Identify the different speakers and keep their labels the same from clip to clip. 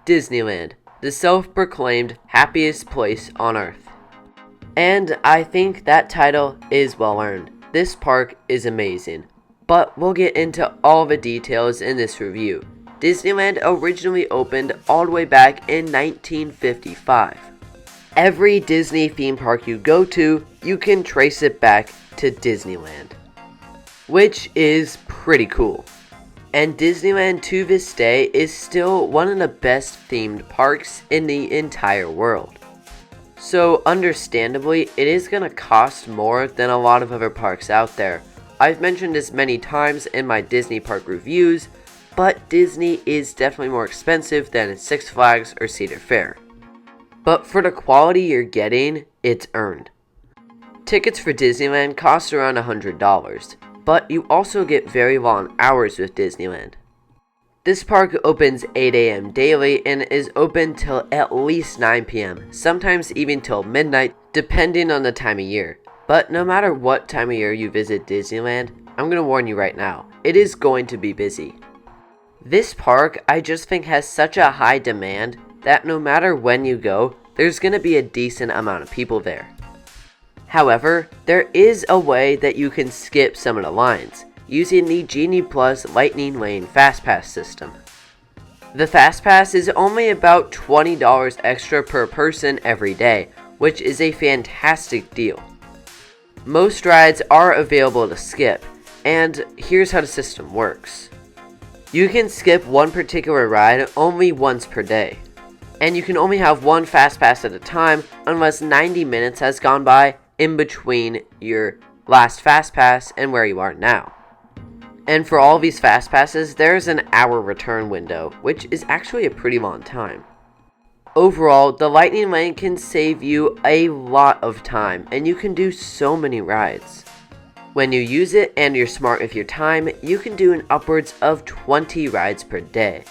Speaker 1: Disneyland, the self-proclaimed happiest place on earth. And I think that title is well earned. This park is amazing, but we'll get into all the details in this review. Disneyland originally opened all the way back in 1955. Every Disney theme park you go to, you can trace it back to Disneyland, which is pretty cool. And Disneyland to this day is still one of the best themed parks in the entire world. So understandably, it is going to cost more than a lot of other parks out there. I've mentioned this many times in my Disney park reviews, but Disney is definitely more expensive than Six Flags or Cedar Fair. But for the quality you're getting, it's earned. Tickets for Disneyland cost around $100, but you also get very long hours with Disneyland. This park opens 8 a.m. daily and is open till at least 9 p.m., sometimes even till midnight, depending on the time of year. But no matter what time of year you visit Disneyland, I'm going to warn you right now, it is going to be busy. This park, I just think, has such a high demand that no matter when you go, there's going to be a decent amount of people there. However, there is a way that you can skip some of the lines, using the Genie Plus Lightning Lane FastPass system. The FastPass is only about $20 extra per person every day, which is a fantastic deal. Most rides are available to skip, and here's how the system works. You can skip one particular ride only once per day, and you can only have one FastPass at a time unless 90 minutes has gone by in between your last FastPass and where you are now. And for all these FastPasses, there's an hour return window, which is actually a pretty long time. Overall, the Lightning Lane can save you a lot of time, and you can do so many rides. When you use it and you're smart with your time, you can do an upwards of 20 rides per day.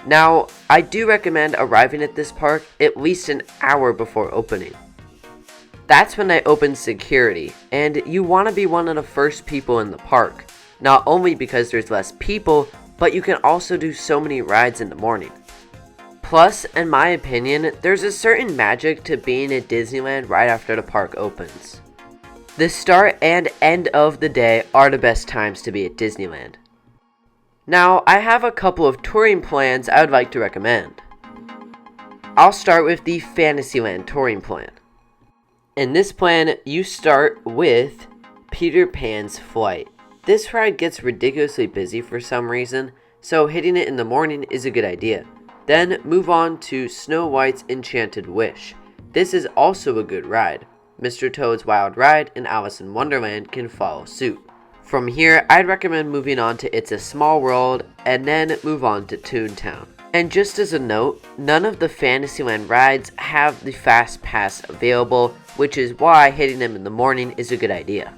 Speaker 1: Now, I do recommend arriving at this park at least an hour before opening. That's when they open security, and you want to be one of the first people in the park. Not only because there's less people, but you can also do so many rides in the morning. Plus, in my opinion, there's a certain magic to being at Disneyland right after the park opens. The start and end of the day are the best times to be at Disneyland. Now, I have a couple of touring plans I would like to recommend. I'll start with the Fantasyland touring plan. In this plan, you start with Peter Pan's Flight. This ride gets ridiculously busy for some reason, so hitting it in the morning is a good idea. Then move on to Snow White's Enchanted Wish. This is also a good ride. Mr. Toad's Wild Ride and Alice in Wonderland can follow suit. From here, I'd recommend moving on to It's a Small World, and then move on to Toontown. And just as a note, none of the Fantasyland rides have the Fast Pass available, which is why hitting them in the morning is a good idea.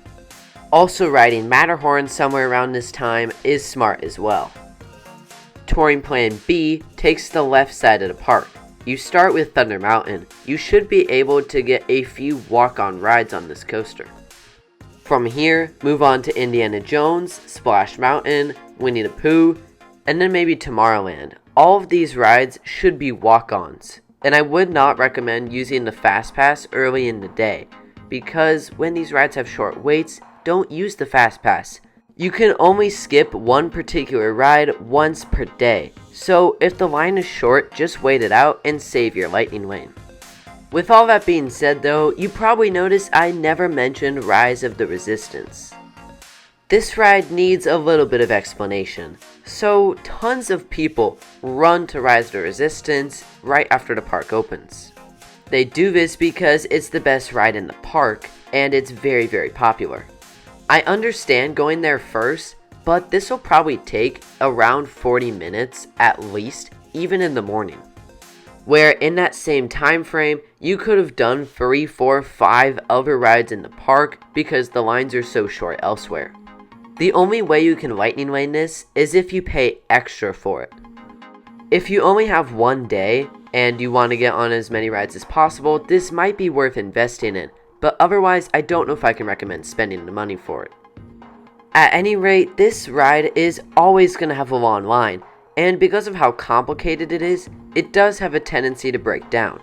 Speaker 1: Also, riding Matterhorn somewhere around this time is smart as well. Touring Plan B takes the left side of the park. You start with Thunder Mountain. You should be able to get a few walk-on rides on this coaster. From here, move on to Indiana Jones, Splash Mountain, Winnie the Pooh, and then maybe Tomorrowland. All of these rides should be walk-ons, and I would not recommend using the Fast Pass early in the day, because when these rides have short waits, don't use the Fast Pass. You can only skip one particular ride once per day, so if the line is short, just wait it out and save your Lightning Lane. With all that being said though, you probably noticed I never mentioned Rise of the Resistance. This ride needs a little bit of explanation. So tons of people run to Rise of the Resistance right after the park opens. They do this because it's the best ride in the park and it's very, very popular. I understand going there first, but this will probably take around 40 minutes at least, even in the morning. Where in that same time frame, you could have done 3, 4, 5 other rides in the park because the lines are so short elsewhere. The only way you can Lightning Lane this is if you pay extra for it. If you only have one day and you want to get on as many rides as possible, this might be worth investing in, but otherwise I don't know if I can recommend spending the money for it. At any rate, this ride is always going to have a long line, and because of how complicated it is, it does have a tendency to break down.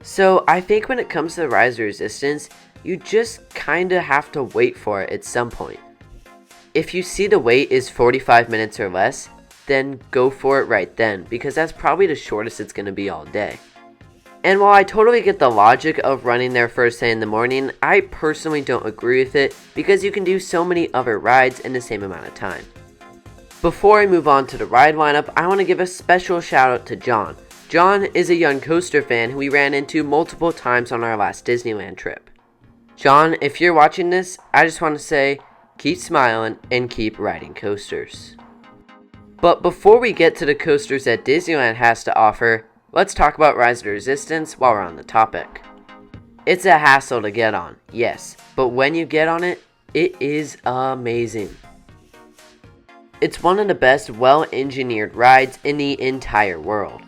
Speaker 1: So I think when it comes to the Rise of Resistance, you just kinda have to wait for it at some point. If you see the wait is 45 minutes or less, then go for it right then, because that's probably the shortest it's gonna be all day. And while I totally get the logic of running there first thing in the morning, I personally don't agree with it because you can do so many other rides in the same amount of time. Before I move on to the ride lineup, I want to give a special shout out to John. John is a young coaster fan who we ran into multiple times on our last Disneyland trip. John, if you're watching this, I just want to say, keep smiling and keep riding coasters. But before we get to the coasters that Disneyland has to offer, let's talk about Rise of the Resistance while we're on the topic. It's a hassle to get on, yes, but when you get on it, it is amazing. It's one of the best well-engineered rides in the entire world.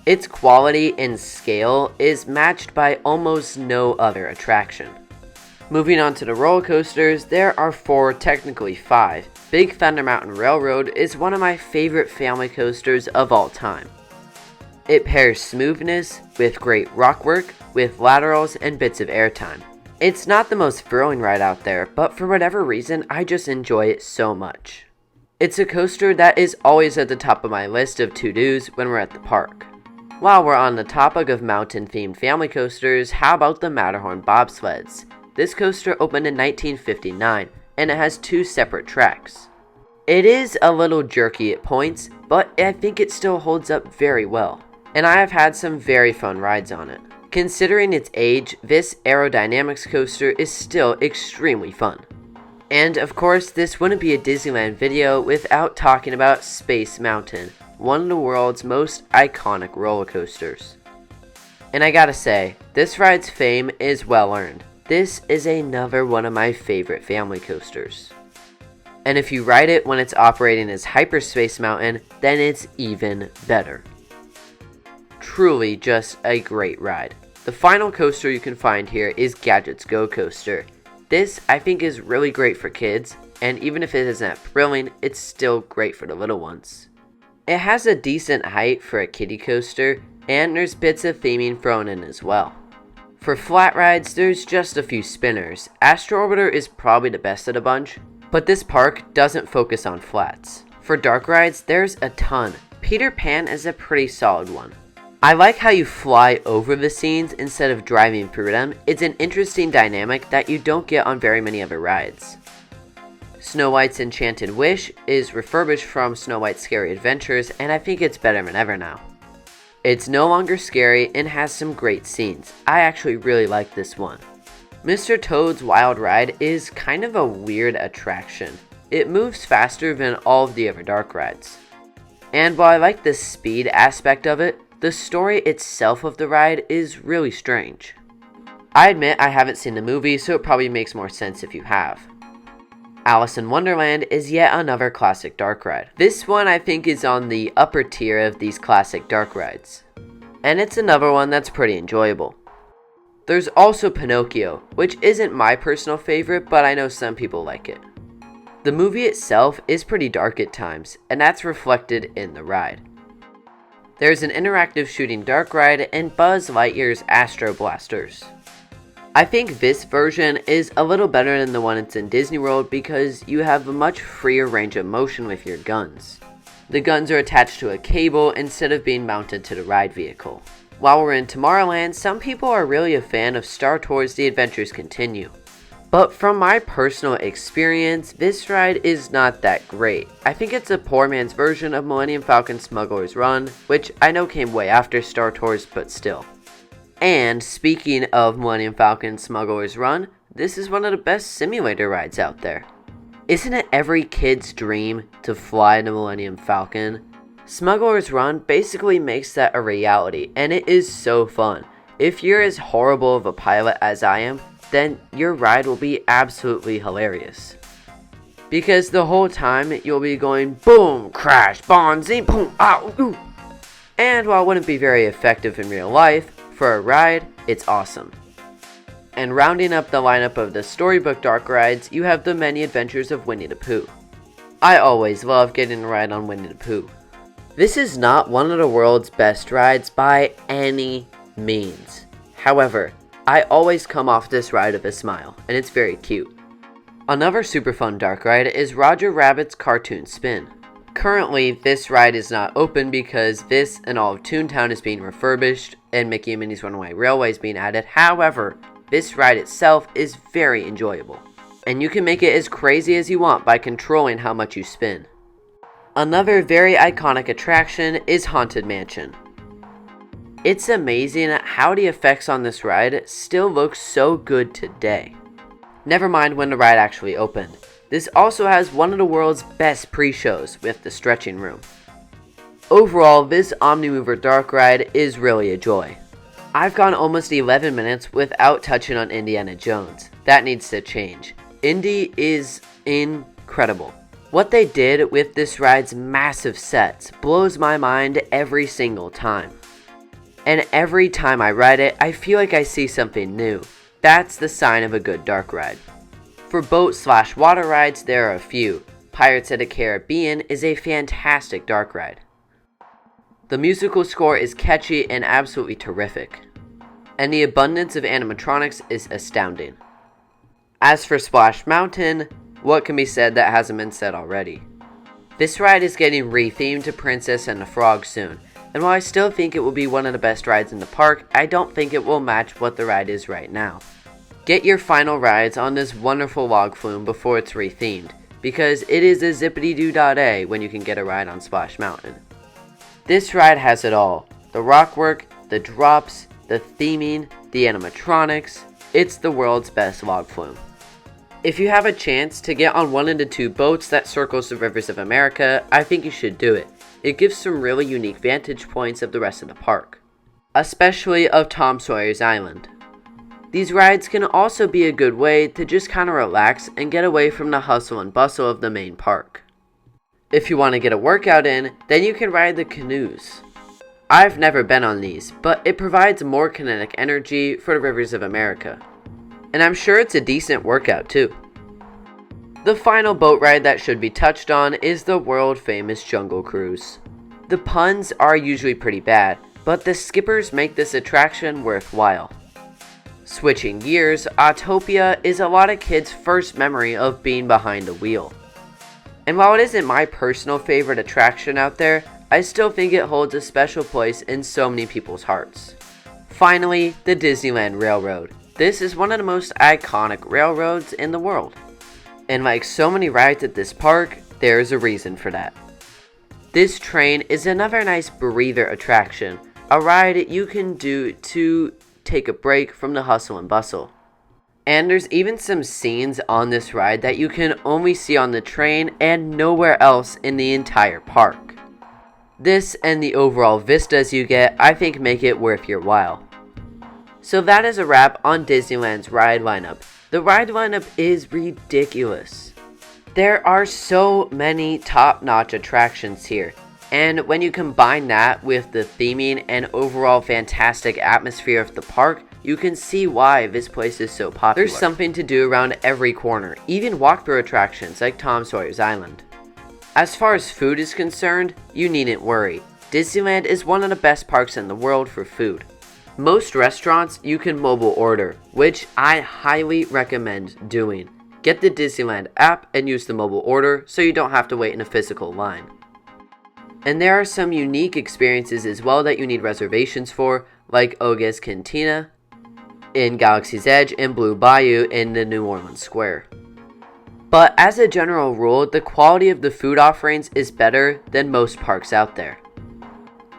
Speaker 1: Its quality and scale is matched by almost no other attraction. Moving on to the roller coasters, there are 4, technically 5. Big Thunder Mountain Railroad is one of my favorite family coasters of all time. It pairs smoothness with great rock work, with laterals and bits of airtime. It's not the most thrilling ride out there, but for whatever reason, I just enjoy it so much. It's a coaster that is always at the top of my list of to-dos when we're at the park. While we're on the topic of mountain-themed family coasters, how about the Matterhorn bobsleds? This coaster opened in 1959, and it has 2 separate tracks. It is a little jerky at points, but I think it still holds up very well. And I have had some very fun rides on it. Considering its age, this aerodynamics coaster is still extremely fun. And of course, this wouldn't be a Disneyland video without talking about Space Mountain, one of the world's most iconic roller coasters. And I gotta say, this ride's fame is well earned. This is another one of my favorite family coasters. And if you ride it when it's operating as Hyperspace Mountain, then it's even better. Truly just a great ride. The final coaster you can find here is Gadget's Go Coaster. This I think is really great for kids, and even if it isn't that thrilling, it's still great for the little ones. It has a decent height for a kiddie coaster, and there's bits of theming thrown in as well. For flat rides, there's just a few spinners. Astro Orbiter is probably the best of the bunch, but this park doesn't focus on flats. For dark rides, there's a ton. Peter Pan is a pretty solid one. I like how you fly over the scenes instead of driving through them. It's an interesting dynamic that you don't get on very many other rides. Snow White's Enchanted Wish is refurbished from Snow White's Scary Adventures, and I think it's better than ever now. It's no longer scary and has some great scenes. I actually really like this one. Mr. Toad's Wild Ride is kind of a weird attraction. It moves faster than all of the other dark rides. And while I like the speed aspect of it, the story itself of the ride is really strange. I admit I haven't seen the movie, so it probably makes more sense if you have. Alice in Wonderland is yet another classic dark ride. This one I think is on the upper tier of these classic dark rides. And it's another one that's pretty enjoyable. There's also Pinocchio, which isn't my personal favorite, but I know some people like it. The movie itself is pretty dark at times, and that's reflected in the ride. There's an interactive shooting dark ride and Buzz Lightyear's Astro Blasters. I think this version is a little better than the one that's in Disney World because you have a much freer range of motion with your guns. The guns are attached to a cable instead of being mounted to the ride vehicle. While we're in Tomorrowland, some people are really a fan of Star Tours The Adventures Continue. But from my personal experience, this ride is not that great. I think it's a poor man's version of Millennium Falcon Smuggler's Run, which I know came way after Star Tours, but still. And speaking of Millennium Falcon Smuggler's Run, this is one of the best simulator rides out there. Isn't it every kid's dream to fly the Millennium Falcon? Smuggler's Run basically makes that a reality, and it is so fun. If you're as horrible of a pilot as I am, then your ride will be absolutely hilarious. Because the whole time you'll be going boom, crash, bonzi, boom, ow, ooh. And while it wouldn't be very effective in real life, for a ride, it's awesome. And rounding up the lineup of the storybook dark rides, you have the Many Adventures of Winnie the Pooh. I always love getting a ride on Winnie the Pooh. This is not one of the world's best rides by any means. However, I always come off this ride with a smile, and it's very cute. Another super fun dark ride is Roger Rabbit's Cartoon Spin. Currently, this ride is not open because this and all of Toontown is being refurbished and Mickey and Minnie's Runaway Railway is being added. However, this ride itself is very enjoyable, and you can make it as crazy as you want by controlling how much you spin. Another very iconic attraction is Haunted Mansion. It's amazing how the effects on this ride still look so good today. Never mind when the ride actually opened. This also has one of the world's best pre-shows with the stretching room. Overall, this Omnimover Dark ride is really a joy. I've gone almost 11 minutes without touching on Indiana Jones. That needs to change. Indy is incredible. What they did with this ride's massive sets blows my mind every single time. And every time I ride it, I feel like I see something new. That's the sign of a good dark ride. For boat/water rides, there are a few. Pirates of the Caribbean is a fantastic dark ride. The musical score is catchy and absolutely terrific. And the abundance of animatronics is astounding. As for Splash Mountain, what can be said that hasn't been said already? This ride is getting rethemed to Princess and the Frog soon, and while I still think it will be one of the best rides in the park, I don't think it will match what the ride is right now. Get your final rides on this wonderful log flume before it's rethemed, because it is a zippity-doo-dah-day when you can get a ride on Splash Mountain. This ride has it all: the rock work, the drops, the theming, the animatronics. It's the world's best log flume. If you have a chance to get on one of the two boats that circles the rivers of America, I think you should do it. It gives some really unique vantage points of the rest of the park, especially of Tom Sawyer's Island. These rides can also be a good way to just kind of relax and get away from the hustle and bustle of the main park. If you want to get a workout in, then you can ride the canoes. I've never been on these, but it provides more kinetic energy for the rivers of America. And I'm sure it's a decent workout too. The final boat ride that should be touched on is the world famous Jungle Cruise. The puns are usually pretty bad, but the skippers make this attraction worthwhile. Switching gears, Autopia is a lot of kids' first memory of being behind the wheel. And while it isn't my personal favorite attraction out there, I still think it holds a special place in so many people's hearts. Finally, the Disneyland Railroad. This is one of the most iconic railroads in the world. And like so many rides at this park, there is a reason for that. This train is another nice breather attraction, a ride you can do to take a break from the hustle and bustle. And there's even some scenes on this ride that you can only see on the train and nowhere else in the entire park. This and the overall vistas you get, I think, make it worth your while. So that is a wrap on Disneyland's ride lineup. The ride lineup is ridiculous. There are so many top-notch attractions here, and when you combine that with the theming and overall fantastic atmosphere of the park, you can see why this place is so popular. There's something to do around every corner, even walkthrough attractions like Tom Sawyer's Island. As far as food is concerned, you needn't worry. Disneyland is one of the best parks in the world for food. Most restaurants you can mobile order, which I highly recommend doing. Get the Disneyland app and use the mobile order so you don't have to wait in a physical line. And there are some unique experiences as well that you need reservations for, like Oga's Cantina in Galaxy's Edge and Blue Bayou in the New Orleans Square. But as a general rule, the quality of the food offerings is better than most parks out there.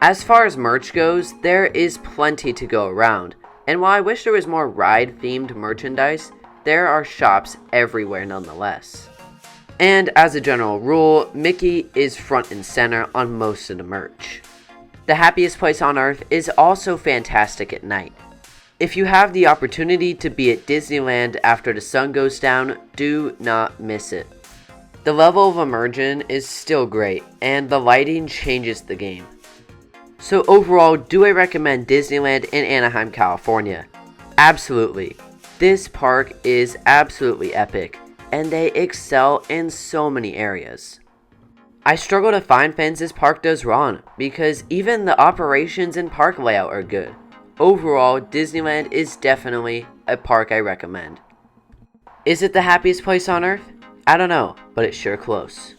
Speaker 1: As far as merch goes, there is plenty to go around, and while I wish there was more ride-themed merchandise, there are shops everywhere nonetheless. And as a general rule, Mickey is front and center on most of the merch. The Happiest Place on Earth is also fantastic at night. If you have the opportunity to be at Disneyland after the sun goes down, do not miss it. The level of immersion is still great, and the lighting changes the game. So overall, do I recommend Disneyland in Anaheim, California? Absolutely. This park is absolutely epic, and they excel in so many areas. I struggle to find things this park does wrong, because even the operations and park layout are good. Overall, Disneyland is definitely a park I recommend. Is it the happiest place on earth? I don't know, but it's sure close.